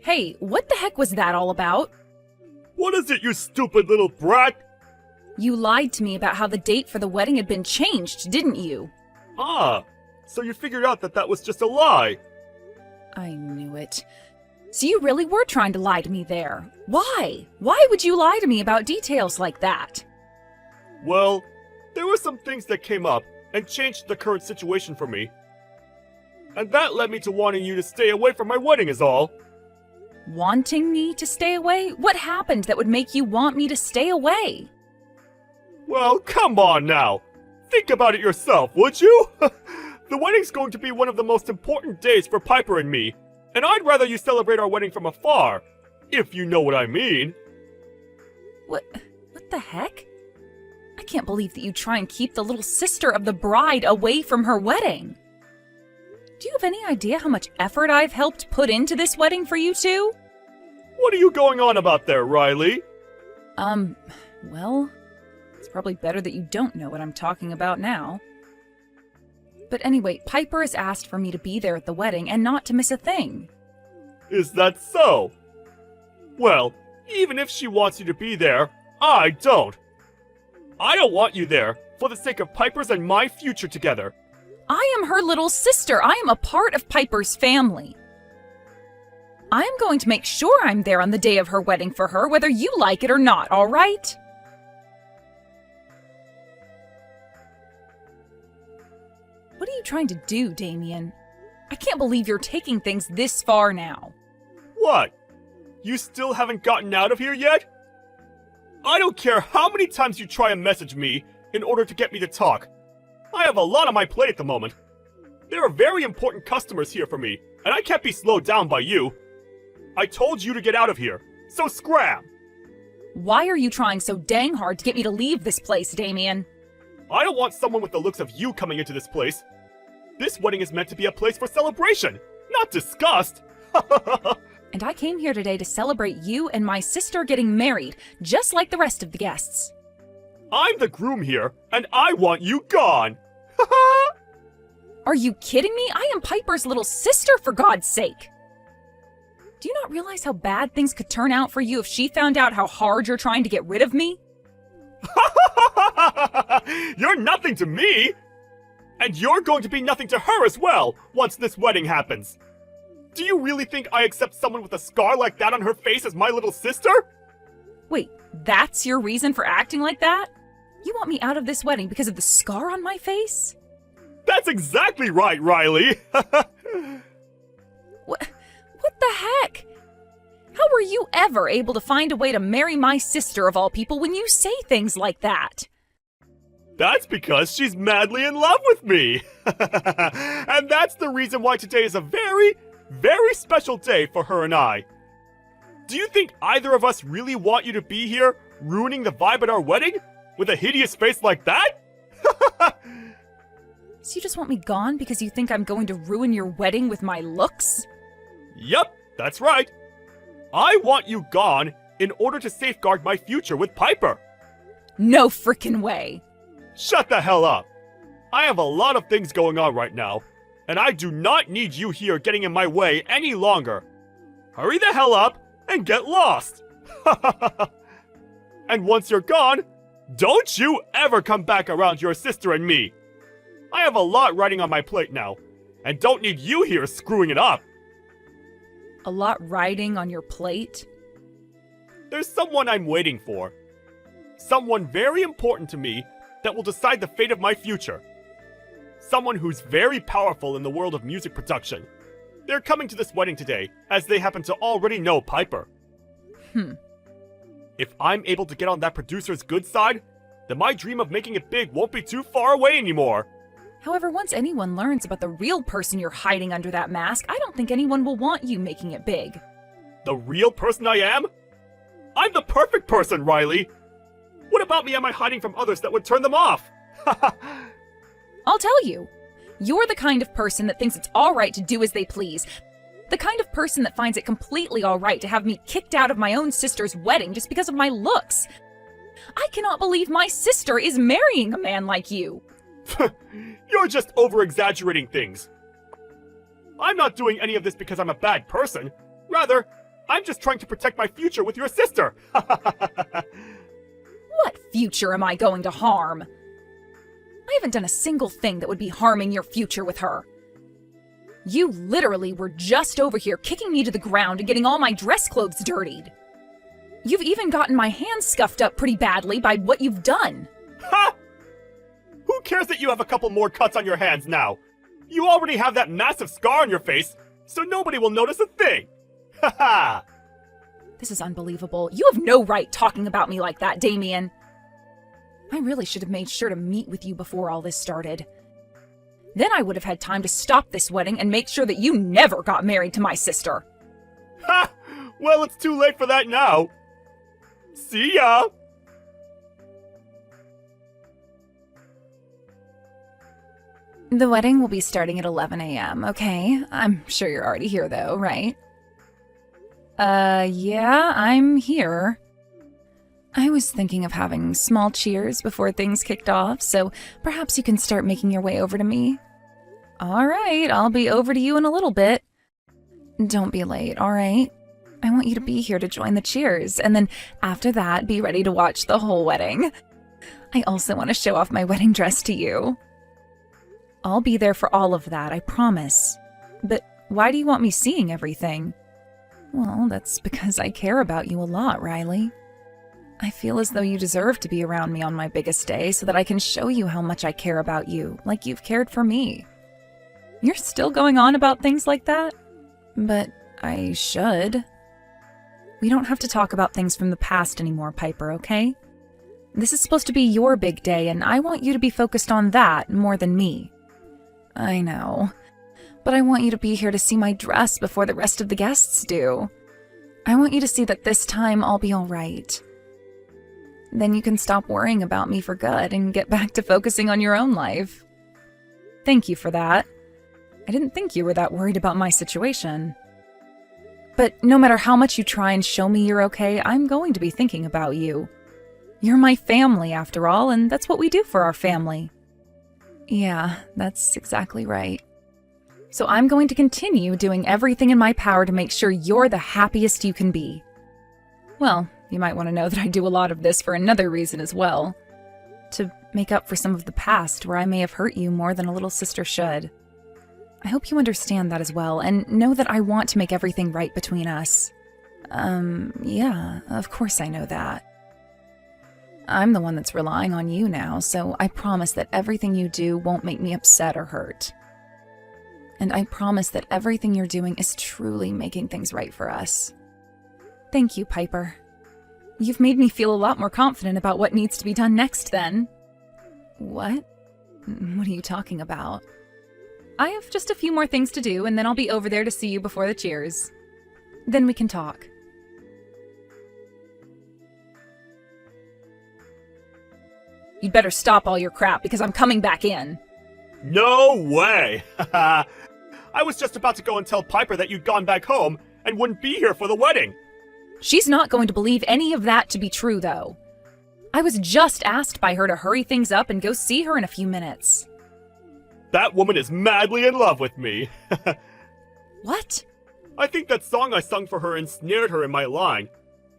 Hey, what the heck was that all about? What is it, you stupid little brat? You lied to me about how the date for the wedding had been changed, didn't you? Ah, so you figured out that was just a lie. I knew it. So you really were trying to lie to me there. Why? Why would you lie to me about details like that? Well, there were some things that came up and changed the current situation for me. And that led me to wanting you to stay away from my wedding is all. Wanting me to stay away? What happened that would make you want me to stay away? Well, come on now. Think about it yourself, would you? The wedding's going to be one of the most important days for Piper and me, and I'd rather you celebrate our wedding from afar, if you know what I mean. What the heck? I can't believe that you try and keep the little sister of the bride away from her wedding. Do you have any idea how much effort I've helped put into this wedding for you two? What are you going on about there, Riley? Well, it's probably better that you don't know what I'm talking about now. But anyway, Piper has asked for me to be there at the wedding and not to miss a thing. Is that so? Well, even if she wants you to be there, I don't. I don't want you there, for the sake of Piper's and my future together. I am her little sister. I am a part of Piper's family. I am going to make sure I'm there on the day of her wedding for her, whether you like it or not, all right? What are you trying to do, Damien? I can't believe you're taking things this far now. What? You still haven't gotten out of here yet? I don't care how many times you try and message me in order to get me to talk. I have a lot on my plate at the moment. There are very important customers here for me, and I can't be slowed down by you. I told you to get out of here, so scram! Why are you trying so dang hard to get me to leave this place, Damien? I don't want someone with the looks of you coming into this place. This wedding is meant to be a place for celebration, not disgust. And I came here today to celebrate you and my sister getting married, just like the rest of the guests. I'm the groom here, and I want you gone. Are you kidding me? I am Piper's little sister, for God's sake. Do you not realize how bad things could turn out for you if she found out how hard you're trying to get rid of me? You're nothing to me! And you're going to be nothing to her as well, once this wedding happens. Do you really think I accept someone with a scar like that on her face as my little sister? Wait, that's your reason for acting like that? You want me out of this wedding because of the scar on my face? That's exactly right, Riley! What the heck? How were you ever able to find a way to marry my sister of all people when you say things like that? That's because she's madly in love with me! And that's the reason why today is a very, very special day for her and I. Do you think either of us really want you to be here, ruining the vibe at our wedding? With a hideous face like that? So you just want me gone because you think I'm going to ruin your wedding with my looks? Yep, that's right. I want you gone in order to safeguard my future with Piper. No frickin' way. Shut the hell up. I have a lot of things going on right now, and I do not need you here getting in my way any longer. Hurry the hell up and get lost. And once you're gone, don't you ever come back around your sister and me. I have a lot riding on my plate now, and don't need you here screwing it up. A lot riding on your plate? There's someone I'm waiting for. Someone very important to me that will decide the fate of my future. Someone who's very powerful in the world of music production. They're coming to this wedding today, as they happen to already know Piper. If I'm able to get on that producer's good side, then my dream of making it big won't be too far away anymore. However, once anyone learns about the real person you're hiding under that mask, I don't think anyone will want you making it big. The real person I am? I'm the perfect person, Riley! What about me am I hiding from others that would turn them off? I'll tell you. You're the kind of person that thinks it's alright to do as they please. The kind of person that finds it completely alright to have me kicked out of my own sister's wedding just because of my looks. I cannot believe my sister is marrying a man like you. You're just over-exaggerating things. I'm not doing any of this because I'm a bad person. Rather, I'm just trying to protect my future with your sister. What future am I going to harm? I haven't done a single thing that would be harming your future with her. You literally were just over here kicking me to the ground and getting all my dress clothes dirtied. You've even gotten my hands scuffed up pretty badly by what you've done. Ha! Who cares that you have a couple more cuts on your hands now? You already have that massive scar on your face, so nobody will notice a thing. Ha ha! This is unbelievable. You have no right talking about me like that, Damien. I really should have made sure to meet with you before all this started. Then I would have had time to stop this wedding and make sure that you never got married to my sister. Ha! Well, it's too late for that now. See ya! The wedding will be starting at 11 a.m., okay? I'm sure you're already here, though, right? Yeah, I'm here. I was thinking of having small cheers before things kicked off, so perhaps you can start making your way over to me. All right, I'll be over to you in a little bit. Don't be late, all right? I want you to be here to join the cheers, and then after that, be ready to watch the whole wedding. I also want to show off my wedding dress to you. I'll be there for all of that, I promise. But why do you want me seeing everything? Well, that's because I care about you a lot, Riley. I feel as though you deserve to be around me on my biggest day so that I can show you how much I care about you, like you've cared for me. You're still going on about things like that? But I should. We don't have to talk about things from the past anymore, Piper, okay? This is supposed to be your big day, and I want you to be focused on that more than me. I know, but I want you to be here to see my dress before the rest of the guests do. I want you to see that this time I'll be all right. Then you can stop worrying about me for good and get back to focusing on your own life. Thank you for that. I didn't think you were that worried about my situation. But no matter how much you try and show me you're okay, I'm going to be thinking about you. You're my family, after all, and that's what we do for our family. Yeah, that's exactly right. So I'm going to continue doing everything in my power to make sure you're the happiest you can be. Well, you might want to know that I do a lot of this for another reason as well. To make up for some of the past where I may have hurt you more than a little sister should. I hope you understand that as well, and know that I want to make everything right between us. Yeah, of course I know that. I'm the one that's relying on you now, so I promise that everything you do won't make me upset or hurt. And I promise that everything you're doing is truly making things right for us. Thank you, Piper. You've made me feel a lot more confident about what needs to be done next, then. What? What are you talking about? I have just a few more things to do, and then I'll be over there to see you before the cheers. Then we can talk. You'd better stop all your crap, because I'm coming back in. No way! I was just about to go and tell Piper that you'd gone back home and wouldn't be here for the wedding. She's not going to believe any of that to be true, though. I was just asked by her to hurry things up and go see her in a few minutes. That woman is madly in love with me. What? I think that song I sung for her ensnared her in my line,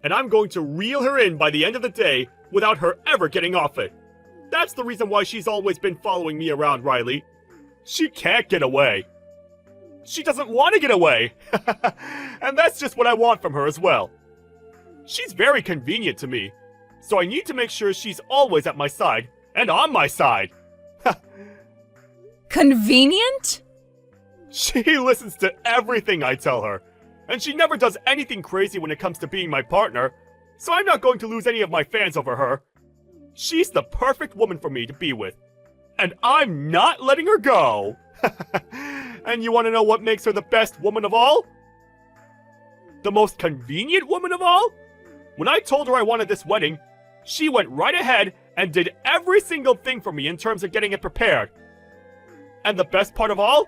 and I'm going to reel her in by the end of the day without her ever getting off it. That's the reason why she's always been following me around, Riley. She can't get away. She doesn't want to get away. And that's just what I want from her as well. She's very convenient to me, so I need to make sure she's always at my side and on my side. Convenient? She listens to everything I tell her, and she never does anything crazy when it comes to being my partner, so I'm not going to lose any of my fans over her. She's the perfect woman for me to be with, and I'm not letting her go. And you want to know what makes her the best woman of all? The most convenient woman of all? When I told her I wanted this wedding, she went right ahead and did every single thing for me in terms of getting it prepared. And the best part of all?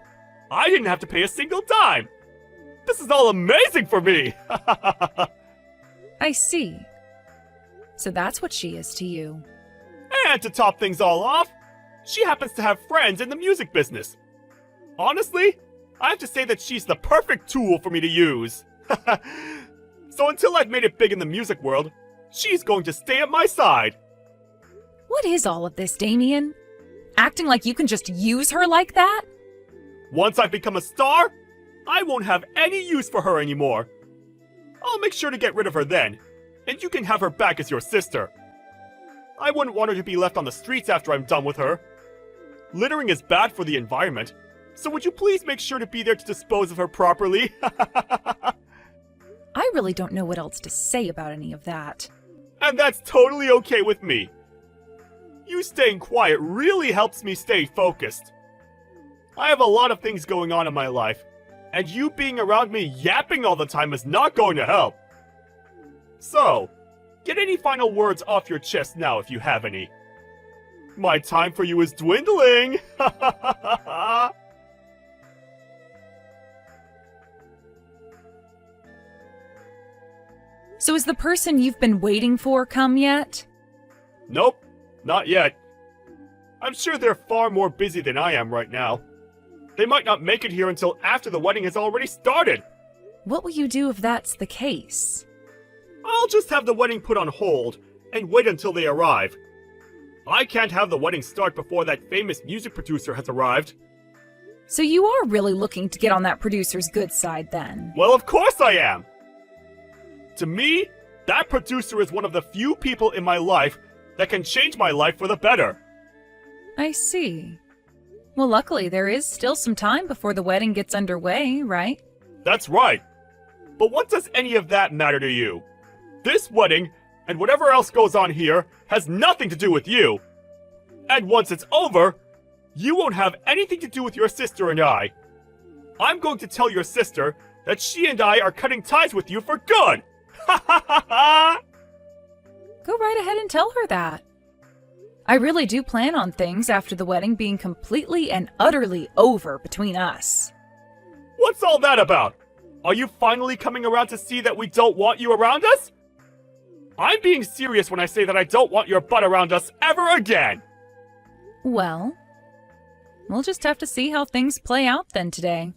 I didn't have to pay a single dime. This is all amazing for me. I see. So that's what she is to you. And to top things all off, she happens to have friends in the music business. Honestly, I have to say that she's the perfect tool for me to use. So until I've made it big in the music world, she's going to stay at my side. What is all of this, Damien? Acting like you can just use her like that? Once I've become a star, I won't have any use for her anymore. I'll make sure to get rid of her then, and you can have her back as your sister. I wouldn't want her to be left on the streets after I'm done with her. Littering is bad for the environment, so would you please make sure to be there to dispose of her properly? I really don't know what else to say about any of that. And that's totally okay with me. You staying quiet really helps me stay focused. I have a lot of things going on in my life, and you being around me yapping all the time is not going to help. So, get any final words off your chest now if you have any. My time for you is dwindling! So is the person you've been waiting for come yet? Nope, not yet. I'm sure they're far more busy than I am right now. They might not make it here until after the wedding has already started. What will you do if that's the case? I'll just have the wedding put on hold and wait until they arrive. I can't have the wedding start before that famous music producer has arrived. So you are really looking to get on that producer's good side then? Well, of course I am! To me, that producer is one of the few people in my life that can change my life for the better. I see. Well, luckily there is still some time before the wedding gets underway, right? That's right. But what does any of that matter to you? This wedding, and whatever else goes on here, has nothing to do with you. And once it's over, you won't have anything to do with your sister and I. I'm going to tell your sister that she and I are cutting ties with you for good. Ha ha ha ha! Go right ahead and tell her that. I really do plan on things after the wedding being completely and utterly over between us. What's all that about? Are you finally coming around to see that we don't want you around us? I'm being serious when I say that I don't want your butt around us ever again! Well, we'll just have to see how things play out then today.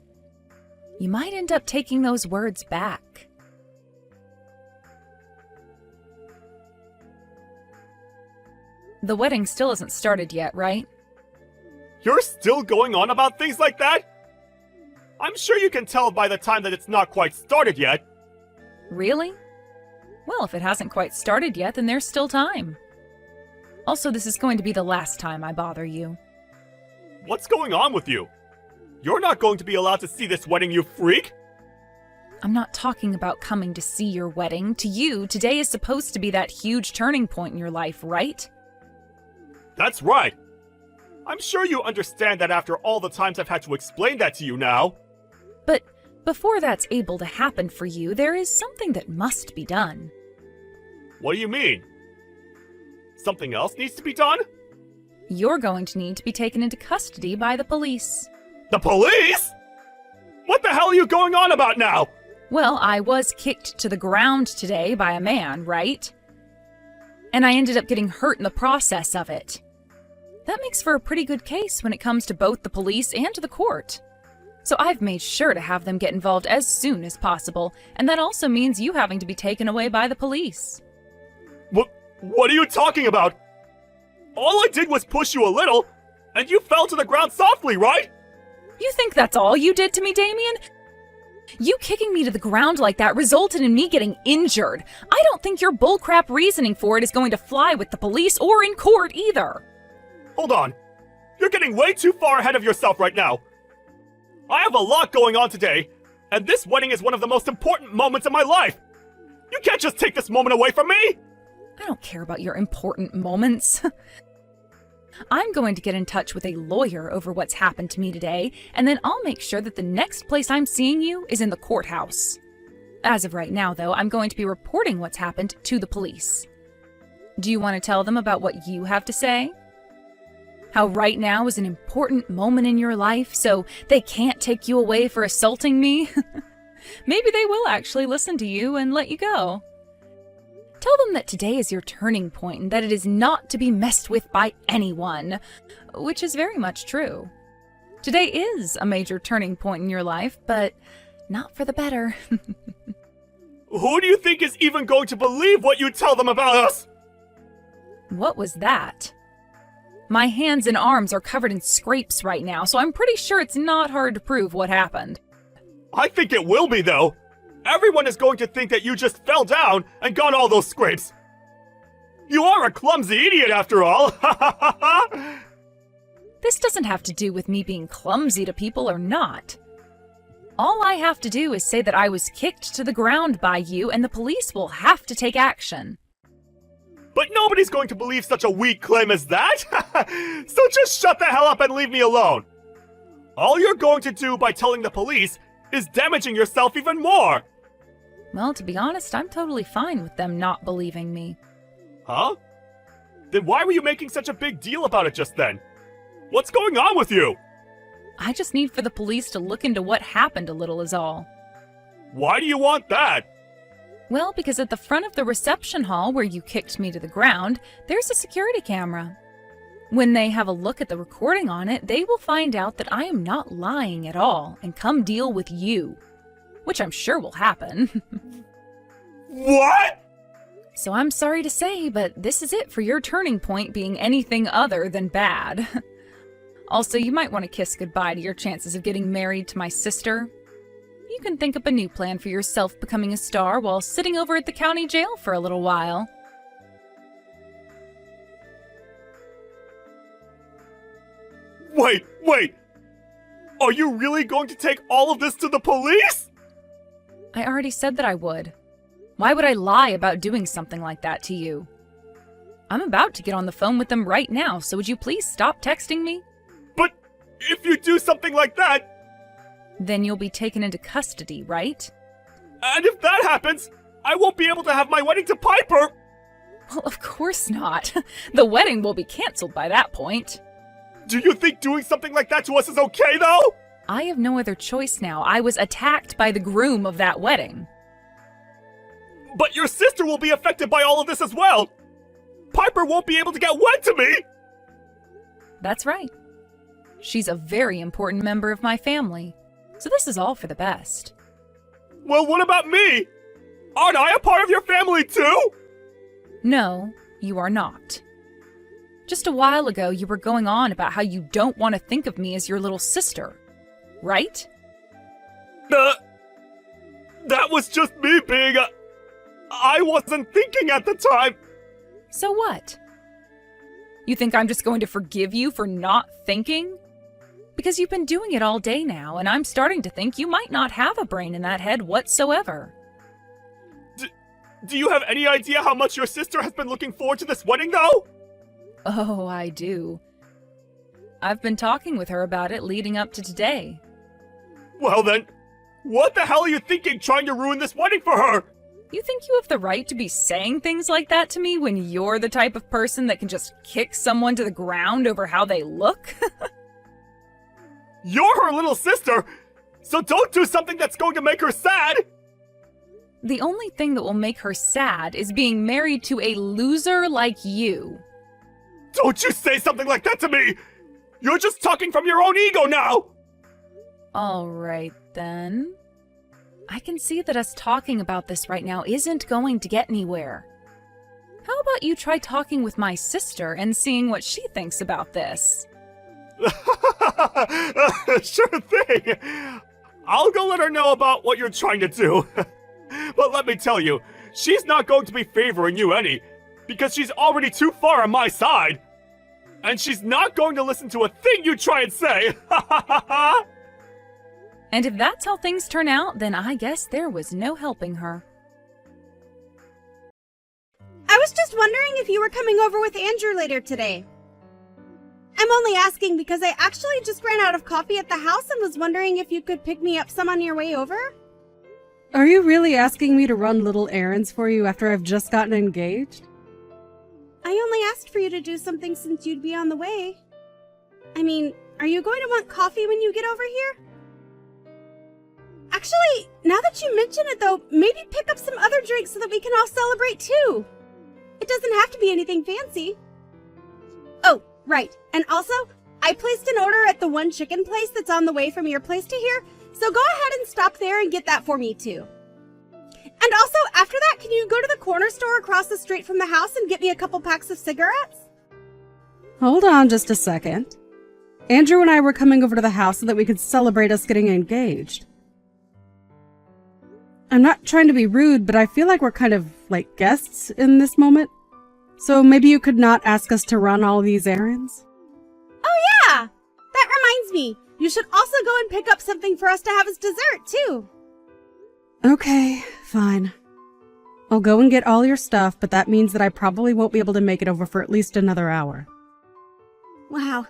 You might end up taking those words back. The wedding still isn't started yet, right? You're still going on about things like that? I'm sure you can tell by the time that it's not quite started yet. Really? Well, if it hasn't quite started yet, then there's still time. Also, this is going to be the last time I bother you. What's going on with you? You're not going to be allowed to see this wedding, you freak! I'm not talking about coming to see your wedding. To you, today is supposed to be that huge turning point in your life, right? That's right! I'm sure you understand that after all the times I've had to explain that to you now. But before that's able to happen for you, there is something that must be done. What do you mean? Something else needs to be done? You're going to need to be taken into custody by the police. The police?! What the hell are you going on about now? Well, I was kicked to the ground today by a man, right? And I ended up getting hurt in the process of it. That makes for a pretty good case when it comes to both the police and the court. So I've made sure to have them get involved as soon as possible, and that also means you having to be taken away by the police. What are you talking about? All I did was push you a little, and you fell to the ground softly, right? You think that's all you did to me, Damien? You kicking me to the ground like that resulted in me getting injured. I don't think your bullcrap reasoning for it is going to fly with the police or in court either. Hold on. You're getting way too far ahead of yourself right now. I have a lot going on today, and this wedding is one of the most important moments in my life. You can't just take this moment away from me! I don't care about your important moments. I'm going to get in touch with a lawyer over what's happened to me today, and then I'll make sure that the next place I'm seeing you is in the courthouse. As of right now, though, I'm going to be reporting what's happened to the police. Do you want to tell them about what you have to say? How right now is an important moment in your life, so they can't take you away for assaulting me? Maybe they will actually listen to you and let you go. Tell them that today is your turning point and that it is not to be messed with by anyone, which is very much true. Today is a major turning point in your life, but not for the better. Who do you think is even going to believe what you tell them about us? What was that? My hands and arms are covered in scrapes right now, so I'm pretty sure it's not hard to prove what happened. I think it will be, though. Everyone is going to think that you just fell down and got all those scrapes. You are a clumsy idiot, after all. This doesn't have to do with me being clumsy to people or not. All I have to do is say that I was kicked to the ground by you, and the police will have to take action. But nobody's going to believe such a weak claim as that! So just shut the hell up and leave me alone! All you're going to do by telling the police is damaging yourself even more! Well, to be honest, I'm totally fine with them not believing me. Huh? Then why were you making such a big deal about it just then? What's going on with you? I just need for the police to look into what happened a little is all. Why do you want that? Well, because at the front of the reception hall where you kicked me to the ground, there's a security camera. When they have a look at the recording on it, they will find out that I am not lying at all and come deal with you. Which I'm sure will happen. What? So I'm sorry to say, but this is it for your turning point being anything other than bad. Also, you might want to kiss goodbye to your chances of getting married to my sister. You can think up a new plan for yourself becoming a star while sitting over at the county jail for a little while. Wait! Are you really going to take all of this to the police? I already said that I would. Why would I lie about doing something like that to you? I'm about to get on the phone with them right now, so would you please stop texting me? But if you do something like that... Then you'll be taken into custody, right? And if that happens, I won't be able to have my wedding to Piper! Well, of course not. The wedding will be canceled by that point. Do you think doing something like that to us is okay, though? I have no other choice now. I was attacked by the groom of that wedding. But your sister will be affected by all of this as well! Piper won't be able to get wed to me! That's right. She's a very important member of my family, so this is all for the best. Well, what about me? Aren't I a part of your family too? No, you are not. Just a while ago, you were going on about how you don't want to think of me as your little sister, right? That was just me being I wasn't thinking at the time. So what? You think I'm just going to forgive you for not thinking? Because you've been doing it all day now, and I'm starting to think you might not have a brain in that head whatsoever. Do you have any idea how much your sister has been looking forward to this wedding, though? Oh, I do. I've been talking with her about it leading up to today. Well then, what the hell are you thinking trying to ruin this wedding for her? You think you have the right to be saying things like that to me when you're the type of person that can just kick someone to the ground over how they look? You're her little sister, so don't do something that's going to make her sad! The only thing that will make her sad is being married to a loser like you. Don't you say something like that to me! You're just talking from your own ego now! Alright then. I can see that us talking about this right now isn't going to get anywhere. How about you try talking with my sister and seeing what she thinks about this? Sure thing! I'll go let her know about what you're trying to do. But let me tell you, she's not going to be favoring you any, because she's already too far on my side. And she's not going to listen to a thing you try and say. And if that's how things turn out, then I guess there was no helping her. I was just wondering if you were coming over with Andrew later today. I'm only asking because I actually just ran out of coffee at the house and was wondering if you could pick me up some on your way over? Are you really asking me to run little errands for you after I've just gotten engaged? I only asked for you to do something since you'd be on the way. I mean, are you going to want coffee when you get over here? Actually, now that you mention it though, maybe pick up some other drinks so that we can all celebrate too. It doesn't have to be anything fancy. Oh, right. And also, I placed an order at the one chicken place that's on the way from your place to here, so go ahead and stop there and get that for me too. And And also, after that, can you go to the corner store across the street from the house and get me a couple packs of cigarettes? Hold on just a second. Andrew and I were coming over to the house so that we could celebrate us getting engaged. I'm not trying to be rude, but I feel like we're kind of like guests in this moment. So maybe you could not ask us to run all these errands? Oh yeah! That reminds me, you should also go and pick up something for us to have as dessert, too. Okay, fine. I'll go and get all your stuff, but that means that I probably won't be able to make it over for at least another hour. Wow.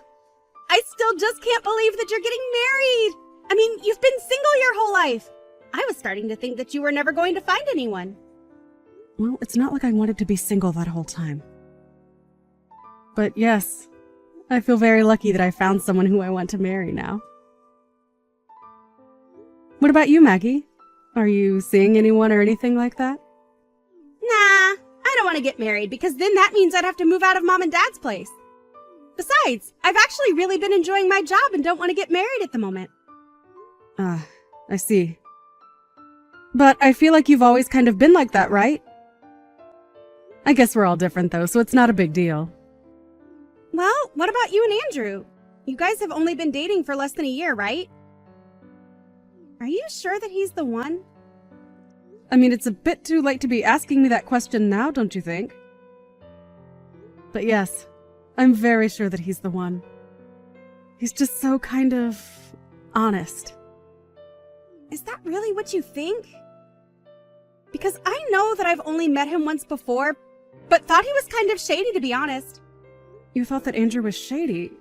I still just can't believe that you're getting married! I mean, you've been single your whole life! I was starting to think that you were never going to find anyone. Well, it's not like I wanted to be single that whole time. But yes, I feel very lucky that I found someone who I want to marry now. What about you, Maggie? Are you seeing anyone or anything like that? Nah, I don't want to get married because then that means I'd have to move out of Mom and Dad's place. Besides, I've actually really been enjoying my job and don't want to get married at the moment. I see. But I feel like you've always kind of been like that, right? I guess we're all different though, so it's not a big deal. Well, what about you and Andrew? You guys have only been dating for less than a year, right? Are you sure that he's the one? I mean, it's a bit too late to be asking me that question now, don't you think? But yes, I'm very sure that he's the one. He's just so kind of honest. Is that really what you think? Because I know that I've only met him once before, but thought he was kind of shady, to be honest. You thought that Andrew was shady?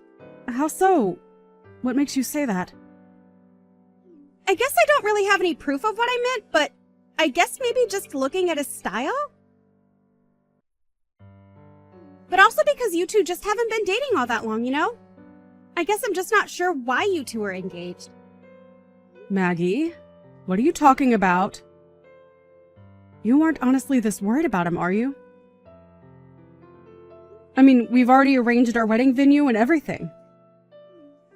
How so? What makes you say that? I guess I don't really have any proof of what I meant, but I guess maybe just looking at his style? But also because you two just haven't been dating all that long, you know? I guess I'm just not sure why you two are engaged. Maggie, what are you talking about? You aren't honestly this worried about him, are you? I mean, we've already arranged our wedding venue and everything.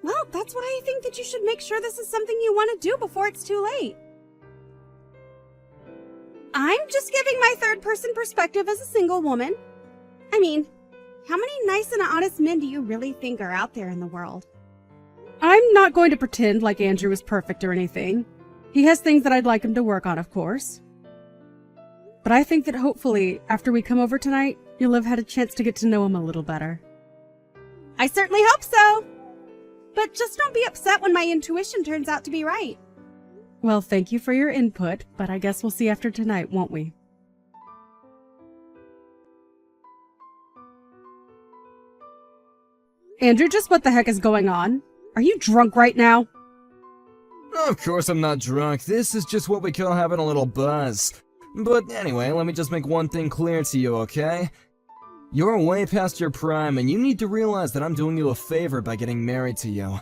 Well, that's why I think that you should make sure this is something you want to do before it's too late. I'm just giving my third-person perspective as a single woman. I mean, how many nice and honest men do you really think are out there in the world? I'm not going to pretend like Andrew is perfect or anything. He has things that I'd like him to work on, of course. But I think that hopefully, after we come over tonight, you'll have had a chance to get to know him a little better. I certainly hope so. But just don't be upset when my intuition turns out to be right. Well, thank you for your input, but I guess we'll see after tonight, won't we? Andrew, just what the heck is going on? Are you drunk right now? Of course I'm not drunk. This is just what we call having a little buzz. But anyway, let me just make one thing clear to you, okay? You're way past your prime, and you need to realize that I'm doing you a favor by getting married to you.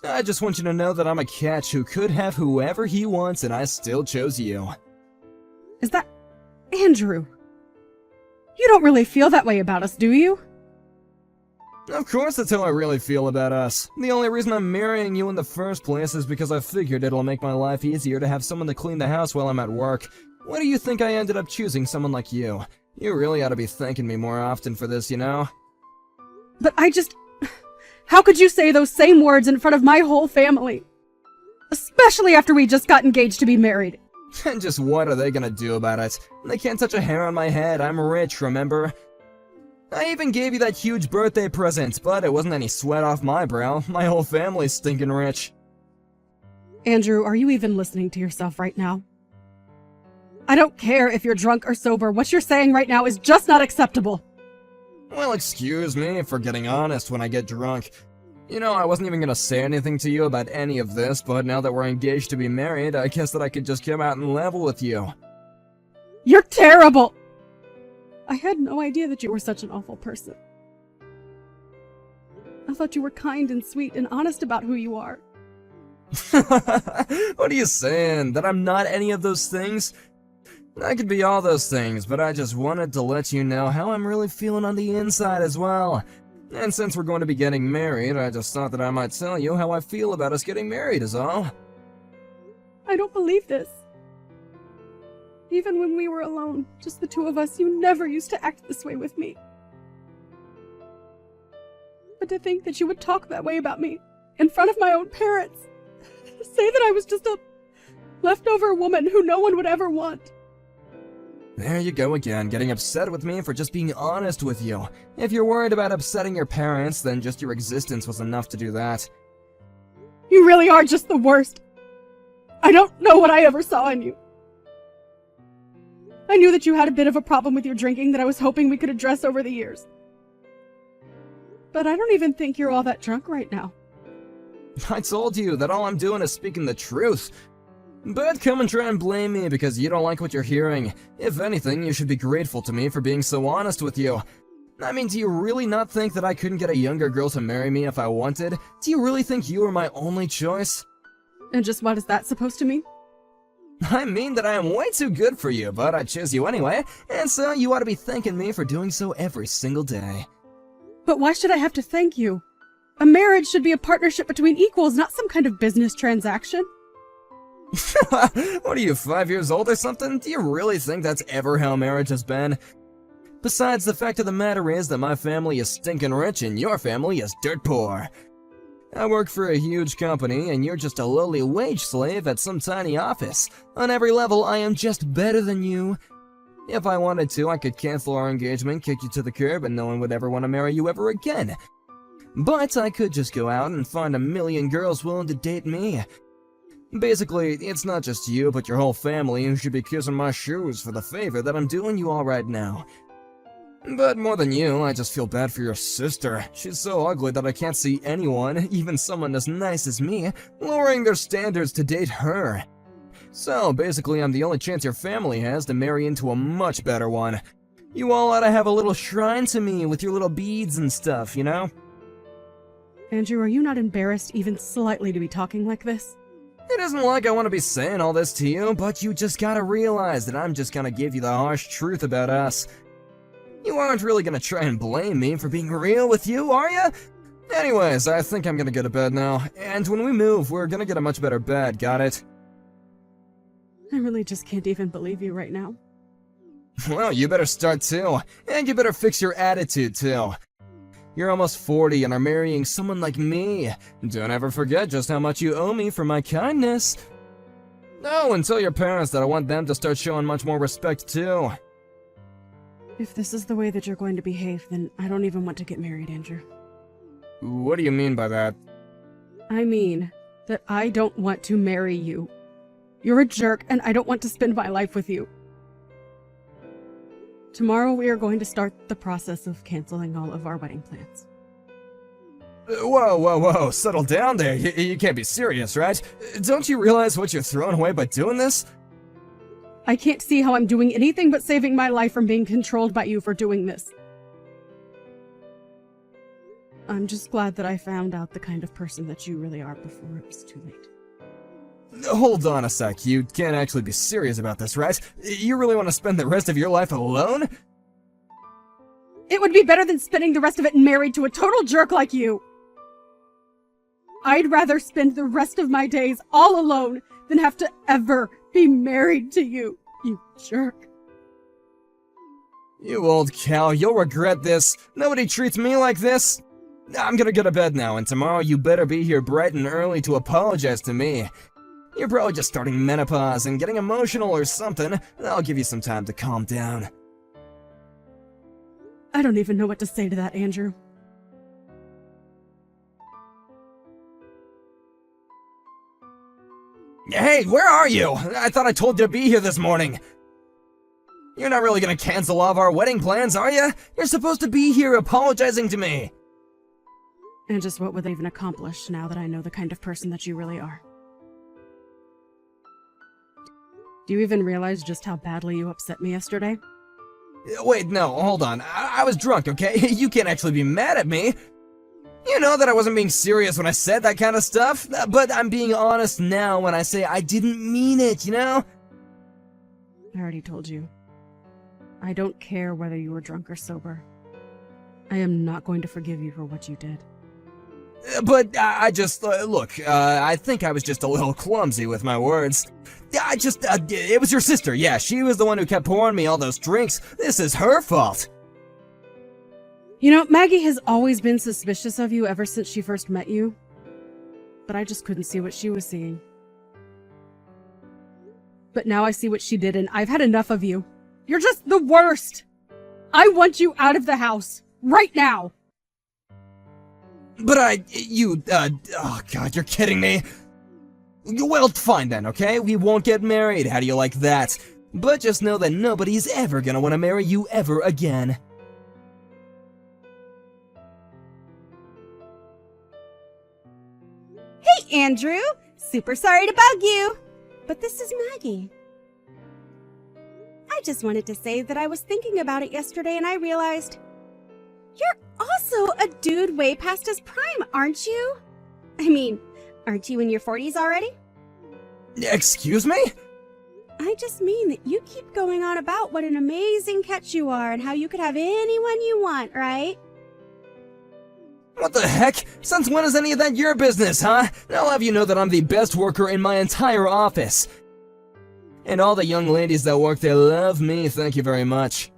I just want you to know that I'm a catch who could have whoever he wants, and I still chose you. Is that... Andrew? You don't really feel that way about us, do you? Of course that's how I really feel about us. The only reason I'm marrying you in the first place is because I figured it'll make my life easier to have someone to clean the house while I'm at work. Why do you think I ended up choosing someone like you? You really ought to be thanking me more often for this, you know? But I just... How could you say those same words in front of my whole family? Especially after we just got engaged to be married. And just what are they gonna do about it? They can't touch a hair on my head. I'm rich, remember? I even gave you that huge birthday present, but it wasn't any sweat off my brow. My whole family's stinking rich. Andrew, are you even listening to yourself right now? I don't care if you're drunk or sober. What you're saying right now is just not acceptable. Well, excuse me for getting honest when I get drunk. You know, I wasn't even gonna say anything to you about any of this, but now that we're engaged to be married, I guess that I could just come out and level with you. You're terrible! I had no idea that you were such an awful person. I thought you were kind and sweet and honest about who you are. What are you saying? That I'm not any of those things? I could be all those things, but I just wanted to let you know how I'm really feeling on the inside as well. And since we're going to be getting married, I just thought that I might tell you how I feel about us getting married is all. I don't believe this. Even when we were alone, just the two of us, you never used to act this way with me. But to think that you would talk that way about me, in front of my own parents, say that I was just a leftover woman who no one would ever want. There you go again, getting upset with me for just being honest with you. If you're worried about upsetting your parents, then just your existence was enough to do that. You really are just the worst. I don't know what I ever saw in you. I knew that you had a bit of a problem with your drinking that I was hoping we could address over the years. But I don't even think you're all that drunk right now. I told you that all I'm doing is speaking the truth. But come and try and blame me because you don't like what you're hearing. If anything, you should be grateful to me for being so honest with you. I mean, do you really not think that I couldn't get a younger girl to marry me if I wanted? Do you really think you were my only choice? And just what is that supposed to mean? I mean that I am way too good for you, but I chose you anyway, and so you ought to be thanking me for doing so every single day. But why should I have to thank you? A marriage should be a partnership between equals, not some kind of business transaction. What are you, 5 years old or something? Do you really think that's ever how marriage has been? Besides, the fact of the matter is that my family is stinking rich and your family is dirt poor. I work for a huge company and you're just a lowly wage slave at some tiny office. On every level, I am just better than you. If I wanted to, I could cancel our engagement, kick you to the curb, and no one would ever want to marry you ever again. But I could just go out and find a million girls willing to date me. Basically, it's not just you, but your whole family who should be kissing my shoes for the favor that I'm doing you all right now. But more than you, I just feel bad for your sister. She's so ugly that I can't see anyone, even someone as nice as me, lowering their standards to date her. So basically, I'm the only chance your family has to marry into a much better one. You all ought to have a little shrine to me with your little beads and stuff, you know? Andrew, are you not embarrassed even slightly to be talking like this? It isn't like I want to be saying all this to you, but you just gotta realize that I'm just gonna give you the harsh truth about us. You aren't really gonna try and blame me for being real with you, are ya? Anyways, I think I'm gonna go to bed now, and when we move, we're gonna get a much better bed, got it? I really just can't even believe you right now. Well, you better start too, and you better fix your attitude too. You're almost 40 and are marrying someone like me. Don't ever forget just how much you owe me for my kindness. Oh, and tell your parents that I want them to start showing much more respect too. If this is the way that you're going to behave, then I don't even want to get married, Andrew. What do you mean by that? I mean that I don't want to marry you. You're a jerk, and I don't want to spend my life with you. Tomorrow we are going to start the process of canceling all of our wedding plans. Whoa, settle down there. You can't be serious, right? Don't you realize what you're throwing away by doing this? I can't see how I'm doing anything but saving my life from being controlled by you for doing this. I'm just glad that I found out the kind of person that you really are before it was too late. Hold on a sec, you can't actually be serious about this, right? You really want to spend the rest of your life alone? It would be better than spending the rest of it married to a total jerk like you. I'd rather spend the rest of my days all alone than have to ever be married to you, you jerk. You old cow, you'll regret this. Nobody treats me like this. I'm gonna go to bed now, and tomorrow you better be here bright and early to apologize to me. You're probably just starting menopause and getting emotional or something. I'll give you some time to calm down. I don't even know what to say to that, Andrew. Hey, where are you? I thought I told you to be here this morning. You're not really gonna cancel all of our wedding plans, are you? You're supposed to be here apologizing to me. And just what would they even accomplish now that I know the kind of person that you really are? Do you even realize just how badly you upset me yesterday? Wait, no, hold on. I was drunk, okay? You can't actually be mad at me. You know that I wasn't being serious when I said that kind of stuff, but I'm being honest now when I say I didn't mean it, you know? I already told you. I don't care whether you were drunk or sober. I am not going to forgive you for what you did. But I just, look, I think I was just a little clumsy with my words. It was your sister, yeah, she was the one who kept pouring me all those drinks. This is her fault. You know, Maggie has always been suspicious of you ever since she first met you. But I just couldn't see what she was seeing. But now I see what she did, and I've had enough of you. You're just the worst! I want you out of the house, right now! But oh god, you're kidding me. Well, fine then, okay? We won't get married, how do you like that? But just know that nobody's ever gonna want to marry you ever again. Hey, Andrew! Super sorry to bug you, but this is Maggie. I just wanted to say that I was thinking about it yesterday and I realized you're also a dude way past his prime, aren't you? I mean, aren't you in your 40s already? Excuse me? I just mean that you keep going on about what an amazing catch you are and how you could have anyone you want, right? What the heck? Since when is any of that your business, huh? I'll have you know that I'm the best worker in my entire office. And all the young ladies that work there love me, thank you very much.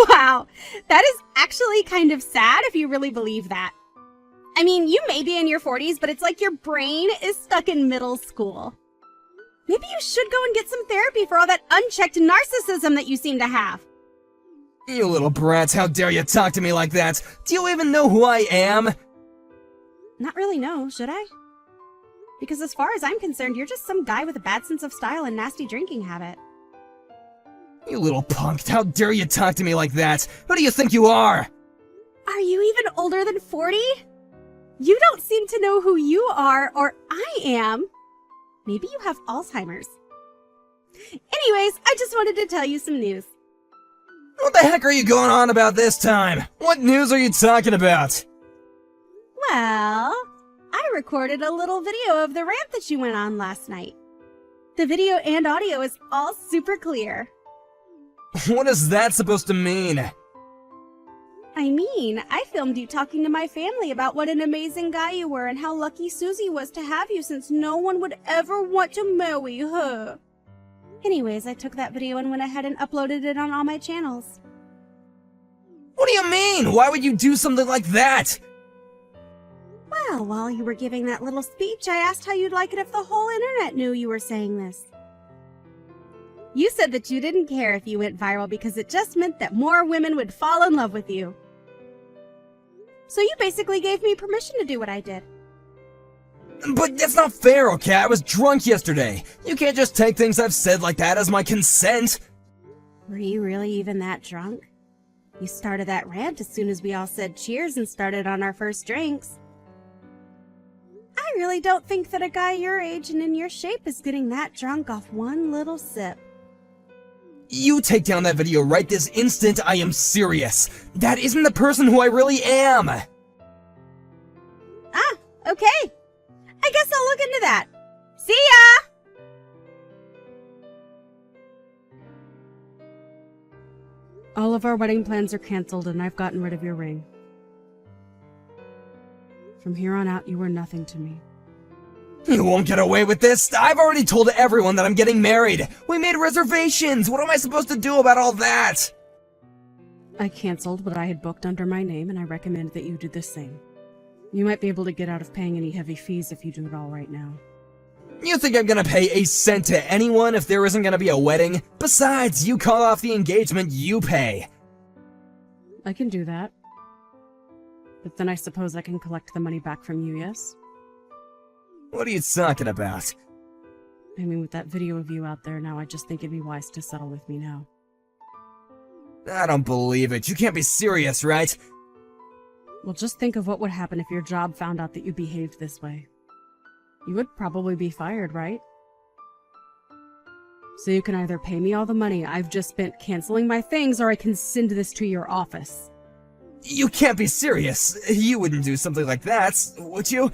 Wow, that is actually kind of sad if you really believe that. I mean, you may be in your 40s, but it's like your brain is stuck in middle school. Maybe you should go and get some therapy for all that unchecked narcissism that you seem to have. You little brats, how dare you talk to me like that? Do you even know who I am? Not really, no, should I? Because as far as I'm concerned, you're just some guy with a bad sense of style and nasty drinking habit. You little punk, how dare you talk to me like that? Who do you think you are? Are you even older than 40? You don't seem to know who you are, or I am. Maybe you have Alzheimer's. Anyways, I just wanted to tell you some news. What the heck are you going on about this time? What news are you talking about? Well, I recorded a little video of the rant that you went on last night. The video and audio is all super clear. What is that supposed to mean? I mean, I filmed you talking to my family about what an amazing guy you were and how lucky Susie was to have you since no one would ever want to marry her. Anyways, I took that video and went ahead and uploaded it on all my channels. What do you mean? Why would you do something like that? Well, while you were giving that little speech, I asked how you'd like it if the whole internet knew you were saying this. You said that you didn't care if you went viral because it just meant that more women would fall in love with you. So you basically gave me permission to do what I did. But that's not fair, okay? I was drunk yesterday. You can't just take things I've said like that as my consent. Were you really even that drunk? You started that rant as soon as we all said cheers and started on our first drinks. I really don't think that a guy your age and in your shape is getting that drunk off one little sip. You take down that video right this instant, I am serious. That isn't the person who I really am. Ah, okay. I guess I'll look into that. See ya! All of our wedding plans are canceled and I've gotten rid of your ring. From here on out, you were nothing to me. You won't get away with this. I've already told everyone that I'm getting married. We made reservations. What am I supposed to do about all that? I canceled what I had booked under my name and I recommend that you do the same. You might be able to get out of paying any heavy fees if you do it all right now. You think I'm gonna pay a cent to anyone if there isn't gonna be a wedding? Besides, you call off the engagement, you pay. I can do that. But then I suppose I can collect the money back from you, yes? What are you talking about? I mean, with that video of you out there now, I just think it'd be wise to settle with me now. I don't believe it. You can't be serious, right? Well, just think of what would happen if your job found out that you behaved this way. You would probably be fired, right? So you can either pay me all the money I've just spent canceling my things, or I can send this to your office. You can't be serious. You wouldn't do something like that, would you?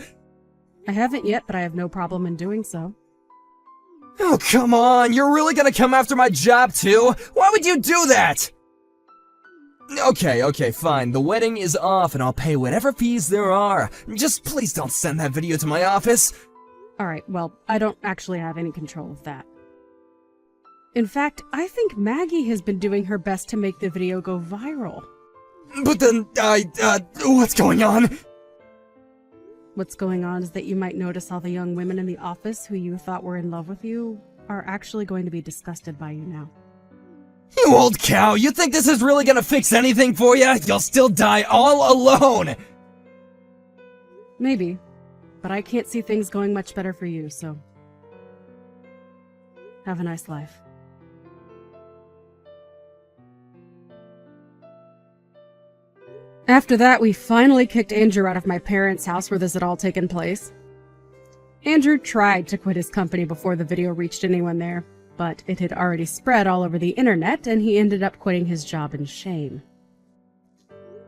I haven't yet, but I have no problem in doing so. Oh, come on. You're really gonna come after my job, too? Why would you do that? Okay, fine. The wedding is off and I'll pay whatever fees there are. Just please don't send that video to my office. Alright, well, I don't actually have any control of that. In fact, I think Maggie has been doing her best to make the video go viral. But then, what's going on? What's going on is that you might notice all the young women in the office who you thought were in love with you are actually going to be disgusted by you now. You old cow, you think this is really gonna fix anything for you? You'll still die all alone! Maybe, but I can't see things going much better for you, so... have a nice life. After that, we finally kicked Andrew out of my parents' house where this had all taken place. Andrew tried to quit his company before the video reached anyone there, but it had already spread all over the internet and he ended up quitting his job in shame.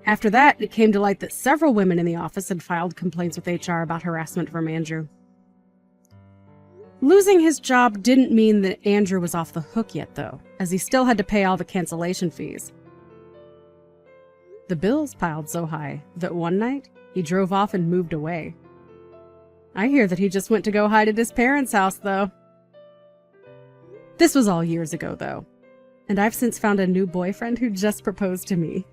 After that, it came to light that several women in the office had filed complaints with HR about harassment from Andrew. Losing his job didn't mean that Andrew was off the hook yet, though, as he still had to pay all the cancellation fees. The bills piled so high that one night, he drove off and moved away. I hear that he just went to go hide at his parents' house, though. This was all years ago, though, and I've since found a new boyfriend who just proposed to me.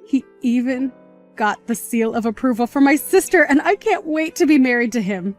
He even got the seal of approval from my sister, and I can't wait to be married to him.